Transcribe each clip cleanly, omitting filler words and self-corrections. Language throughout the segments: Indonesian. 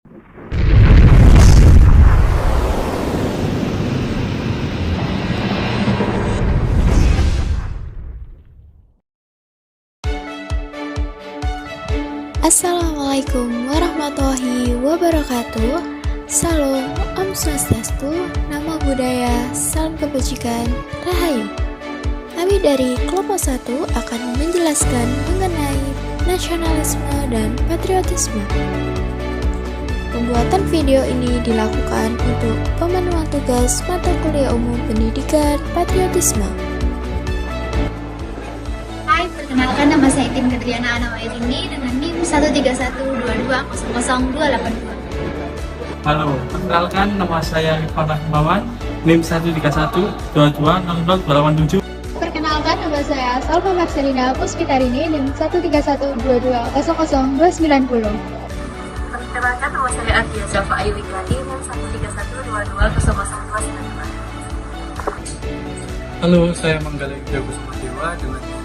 Assalamualaikum warahmatullahi wabarakatuh. Salam, Om Swastiastu, Namo Buddhaya, Salam Kebajikan, Rahayu. Kami dari kelompok 1 akan menjelaskan mengenai nasionalisme dan patriotisme. Pembuatan video ini dilakukan untuk pemenuhan tugas mata kuliah umum pendidikan patriotisme. Hai, perkenalkan nama saya Tim Kedriana Anawairini dengan NIM 13122000282. Halo, perkenalkan nama saya Rifan Rahmawan, NIM 13122000287. Perkenalkan nama saya Salma Marcelina Puspitarini NIM 13122000290. Perkenalkan nama saya Ardia Zafa Ayu Ikrati NIM 13122000292. Halo, saya Manggaling Jagus Dewa dengan NIM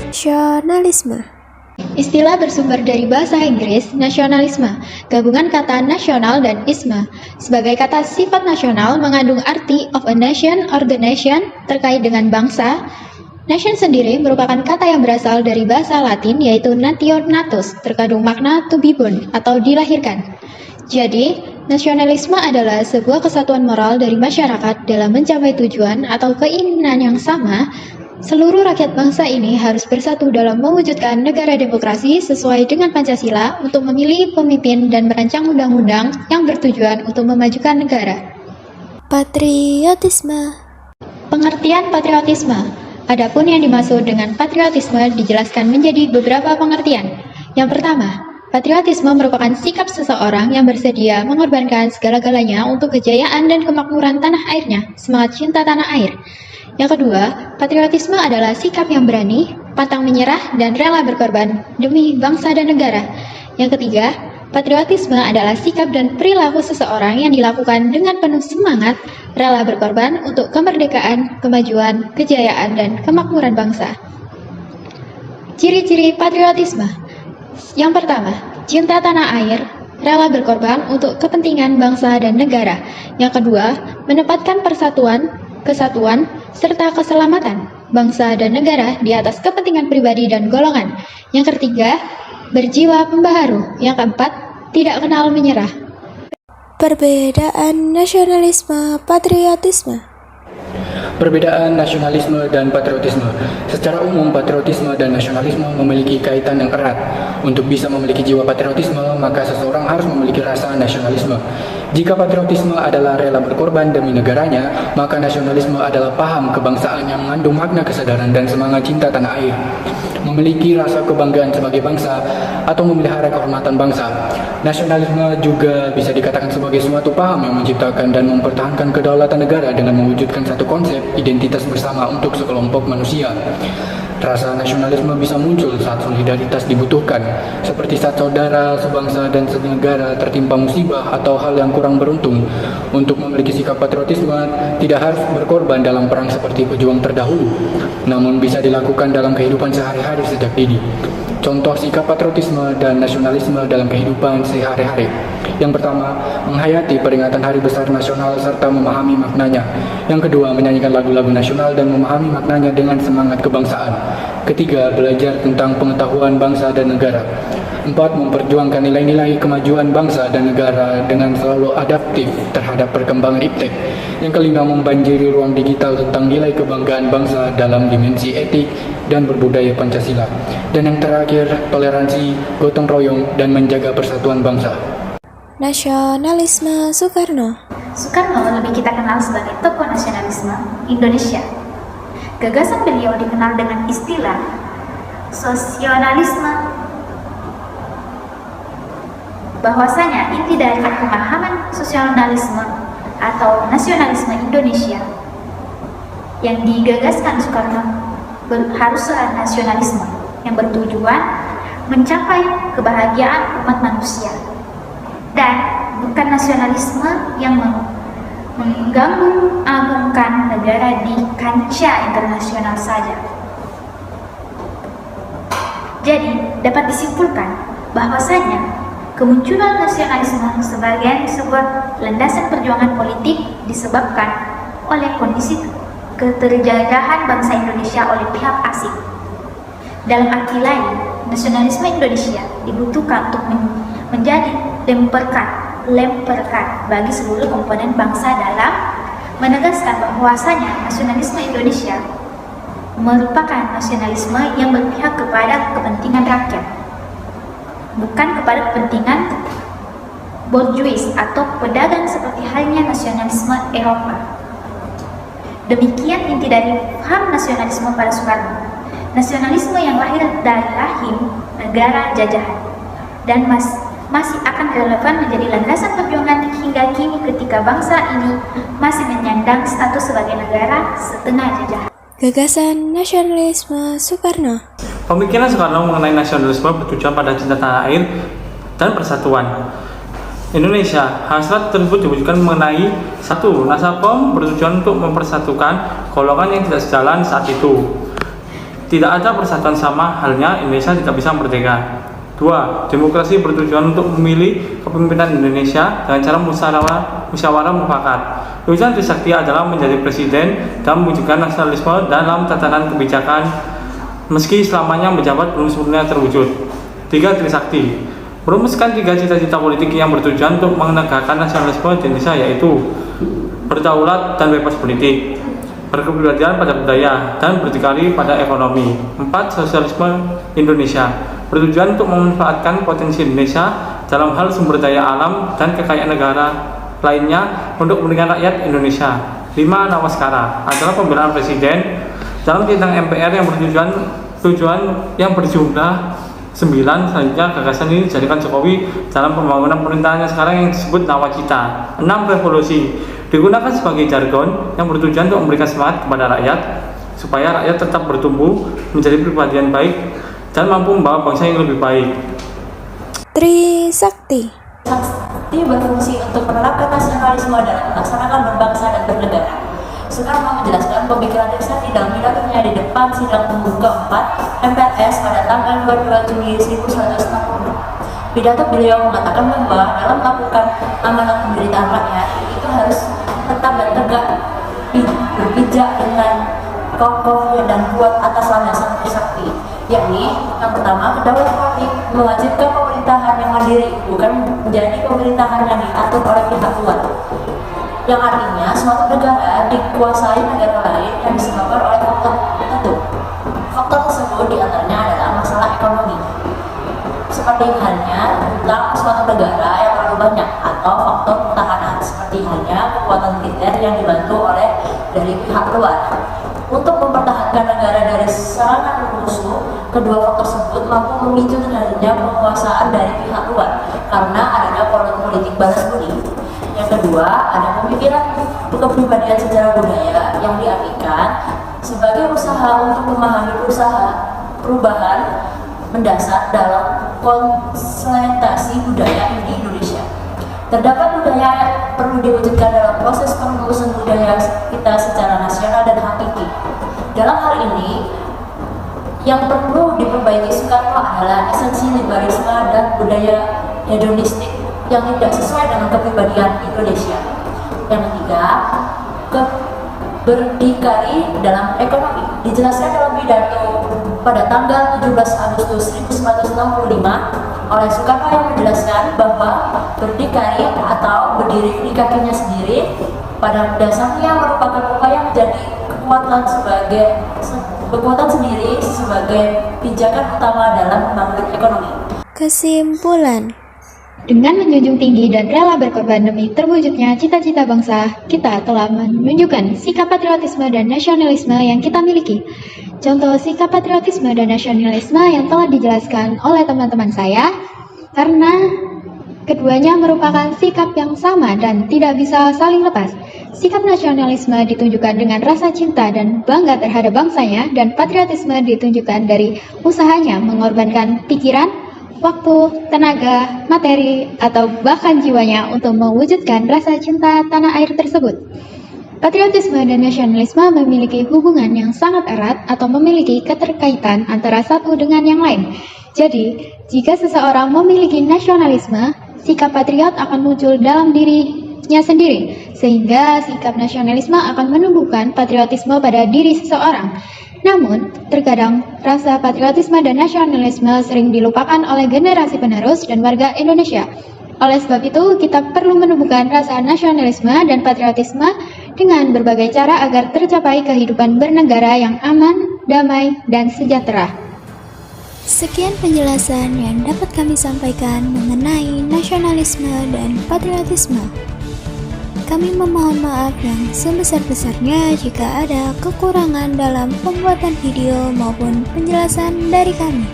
143220094. Nasionalisme. Istilah bersumber dari bahasa Inggris nasionalisme, gabungan kata nasional dan isme. Sebagai kata sifat nasional mengandung arti of a nation or the nation terkait dengan bangsa. Nation sendiri merupakan kata yang berasal dari bahasa Latin yaitu natio natus, terkandung makna to be born atau dilahirkan. Jadi, nasionalisme adalah sebuah kesatuan moral dari masyarakat dalam mencapai tujuan atau keinginan yang sama. Seluruh rakyat bangsa ini harus bersatu dalam mewujudkan negara demokrasi sesuai dengan Pancasila untuk memilih pemimpin dan merancang undang-undang yang bertujuan untuk memajukan negara. Patriotisme. Pengertian patriotisme. Adapun yang dimaksud dengan patriotisme dijelaskan menjadi beberapa pengertian. Yang pertama, patriotisme merupakan sikap seseorang yang bersedia mengorbankan segala-galanya untuk kejayaan dan kemakmuran tanah airnya, semangat cinta tanah air. Yang kedua, patriotisme adalah sikap yang berani, pantang menyerah, dan rela berkorban demi bangsa dan negara. Yang ketiga, patriotisme adalah sikap dan perilaku seseorang yang dilakukan dengan penuh semangat, rela berkorban untuk kemerdekaan, kemajuan, kejayaan, dan kemakmuran bangsa. Ciri-ciri patriotisme. Yang pertama, cinta tanah air, rela berkorban untuk kepentingan bangsa dan negara. Yang kedua, menempatkan persatuan, kesatuan, serta keselamatan bangsa dan negara di atas kepentingan pribadi dan golongan. Yang ketiga, berjiwa pembaharu. Yang keempat, tidak kenal menyerah. Perbedaan nasionalisme patriotisme. Perbedaan nasionalisme dan patriotisme. Secara umum, patriotisme dan nasionalisme memiliki kaitan yang erat. Untuk bisa memiliki jiwa patriotisme, maka seseorang harus memiliki rasa nasionalisme. Jika patriotisme adalah rela berkorban demi negaranya, maka nasionalisme adalah paham kebangsaan yang mengandung makna kesadaran dan semangat cinta tanah air. Memiliki rasa kebanggaan sebagai bangsa atau memelihara kehormatan bangsa. Nasionalisme juga bisa dikatakan sebagai suatu paham yang menciptakan dan mempertahankan kedaulatan negara dengan mewujudkan satu konsep identitas bersama untuk sekelompok manusia. Rasa nasionalisme bisa muncul saat solidaritas dibutuhkan, seperti saat saudara, sebangsa, dan senegara tertimpa musibah atau hal yang kurang beruntung. Untuk memiliki sikap patriotisme, tidak harus berkorban dalam perang seperti pejuang terdahulu, namun bisa dilakukan dalam kehidupan sehari-hari sejak dini. Contoh sikap patriotisme dan nasionalisme dalam kehidupan sehari-hari. Yang pertama, menghayati peringatan Hari Besar Nasional serta memahami maknanya. Yang kedua, menyanyikan lagu-lagu nasional dan memahami maknanya dengan semangat kebangsaan. Ketiga, belajar tentang pengetahuan bangsa dan negara. Empat, memperjuangkan nilai-nilai kemajuan bangsa dan negara dengan selalu adaptif terhadap perkembangan iptek. Yang kelima, membanjiri ruang digital tentang nilai kebanggaan bangsa dalam dimensi etik dan berbudaya Pancasila. Dan yang terakhir, toleransi, gotong royong, dan menjaga persatuan bangsa. Nasionalisme Soekarno. Soekarno lebih kita kenal sebagai tokoh nasionalisme Indonesia. Gagasan beliau dikenal dengan istilah sosionalisme, bahwasanya inti dari pemahaman sosionalisme atau nasionalisme Indonesia yang digagaskan Soekarno haruslah nasionalisme yang bertujuan mencapai kebahagiaan umat manusia, dan bukan nasionalisme yang mengganggu agungkan negara di kancah internasional saja. Jadi, dapat disimpulkan bahwasanya kemunculan nasionalisme sebagai sebuah landasan perjuangan politik disebabkan oleh kondisi keterjajahan bangsa Indonesia oleh pihak asing. Dalam arti lain, nasionalisme Indonesia dibutuhkan untuk menjadi lemperkat bagi seluruh komponen bangsa dalam menegaskan bahwasanya nasionalisme Indonesia merupakan nasionalisme yang berpihak kepada kepentingan rakyat, bukan kepada kepentingan borjuis atau pedagang seperti halnya nasionalisme Eropa. Demikian inti dari paham nasionalisme pada Soekarno. Nasionalisme yang lahir dari rahim negara jajahan dan masih akan relevan menjadi landasan perjuangan hingga kini ketika bangsa ini masih menyandang status sebagai negara setengah jajahan. Gagasan nasionalisme Soekarno. Pemikiran Soekarno mengenai nasionalisme bertujuan pada cinta tanah air dan persatuan Indonesia. Hasrat tersebut diwujudkan mengenai 1. Nasakom bertujuan untuk mempersatukan golongan yang tidak sejalan saat itu. Tidak ada persatuan sama halnya Indonesia tidak bisa merdeka. 2. Demokrasi bertujuan untuk memilih kepemimpinan Indonesia dengan cara musyawarah mufakat. Tujuan Trisakti adalah menjadi presiden dan mewujudkan nasionalisme dalam tatanan kebijakan meski selamanya menjabat belum sepenuhnya terwujud. 3. Trisakti merumuskan 3 cita-cita politik yang bertujuan untuk menegakkan nasionalisme di Indonesia, yaitu berdaulat dan bebas politik, berkepribadian pada budaya, dan berdikari pada ekonomi. 4. Sosialisme Indonesia bertujuan untuk memanfaatkan potensi Indonesia dalam hal sumber daya alam dan kekayaan negara lainnya untuk kepentingan rakyat Indonesia. 5. Nawaskara adalah pembelaan presiden dalam sidang MPR yang tujuan yang berjumlah 9. Selanjutnya gagasan ini dijadikan Jokowi dalam pembangunan pemerintahannya sekarang yang disebut Nawacita. 6. Revolusi digunakan sebagai jargon yang bertujuan untuk memberikan semangat kepada rakyat supaya rakyat tetap bertumbuh menjadi pribadi yang baik dan mampu membawa bangsa yang lebih baik. Trisakti. Sakti berfungsi untuk menerapkan nasionalisme dalam melaksanakan berbangsa dan bernegara. Soekarno menjelaskan pemikiran Trisakti dalam pidatonya di depan sidang umum keempat MPRS pada tanggal 22 Juni 1960. Pidato beliau mengatakan bahwa dalam melakukan amanat pemberitaan rakyat itu harus tetap dan tegak berpijak dengan kokoh dan kuat atas landasan Trisakti, yakni yang pertama, kedaulatan politik mewajibkan pemerintahan yang mandiri, bukan menjadi pemerintahan yang diatur oleh pihak luar, yang artinya suatu negara dikuasai negara lain yang disebabkan oleh faktor tertentu. Faktor tersebut diantaranya adalah masalah ekonomi, seperti halnya utang suatu negara yang terlalu banyak, atau faktor pertahanan seperti halnya kekuatan militer yang dibantu oleh dari pihak luar. Untuk mempertahankan negara dari serangan musuh, kedua faktor tersebut mampu memicu terjadinya penguasaan dari pihak luar karena adanya politik balas budi. Yang kedua, ada pemikiran kepribadian secara budaya yang diartikan sebagai usaha untuk memahami perubahan mendasar dalam konsolidasi budaya di Indonesia. Terdapat budaya perlu diwujudkan dalam proses perumusan budaya kita secara nasional dan hakiki. Dalam hal ini, yang perlu diperbaiki Soekarno adalah esensi liberalisme dan budaya hedonistik yang tidak sesuai dengan kepribadian Indonesia. Yang ketiga, berdikari dalam ekonomi. Dijelaskan dalam pidato pada tanggal 17 Agustus 1965 oleh Soekarno yang menjelaskan bahwa berdikari atau berdiri di kakinya sendiri pada dasarnya merupakan upaya menjadi kekuatan sendiri sebagai pijakan utama dalam membangun ekonomi. Kesimpulan. Dengan menjunjung tinggi dan rela berkorban demi terwujudnya cita-cita bangsa, kita telah menunjukkan sikap patriotisme dan nasionalisme yang kita miliki. Contoh sikap patriotisme dan nasionalisme yang telah dijelaskan oleh teman-teman saya, karena keduanya merupakan sikap yang sama dan tidak bisa saling lepas. Sikap nasionalisme ditunjukkan dengan rasa cinta dan bangga terhadap bangsanya, dan patriotisme ditunjukkan dari usahanya mengorbankan pikiran, waktu, tenaga, materi, atau bahkan jiwanya untuk mewujudkan rasa cinta tanah air tersebut. Patriotisme dan nasionalisme memiliki hubungan yang sangat erat atau memiliki keterkaitan antara satu dengan yang lain. Jadi, jika seseorang memiliki nasionalisme, sikap patriot akan muncul dalam dirinya sendiri, sehingga sikap nasionalisme akan menumbuhkan patriotisme pada diri seseorang. Namun, terkadang rasa patriotisme dan nasionalisme sering dilupakan oleh generasi penerus dan warga Indonesia. Oleh sebab itu, kita perlu menumbuhkan rasa nasionalisme dan patriotisme dengan berbagai cara agar tercapai kehidupan bernegara yang aman, damai, dan sejahtera. Sekian penjelasan yang dapat kami sampaikan mengenai nasionalisme dan patriotisme. Kami memohon maaf yang sebesar-besarnya jika ada kekurangan dalam pembuatan video maupun penjelasan dari kami.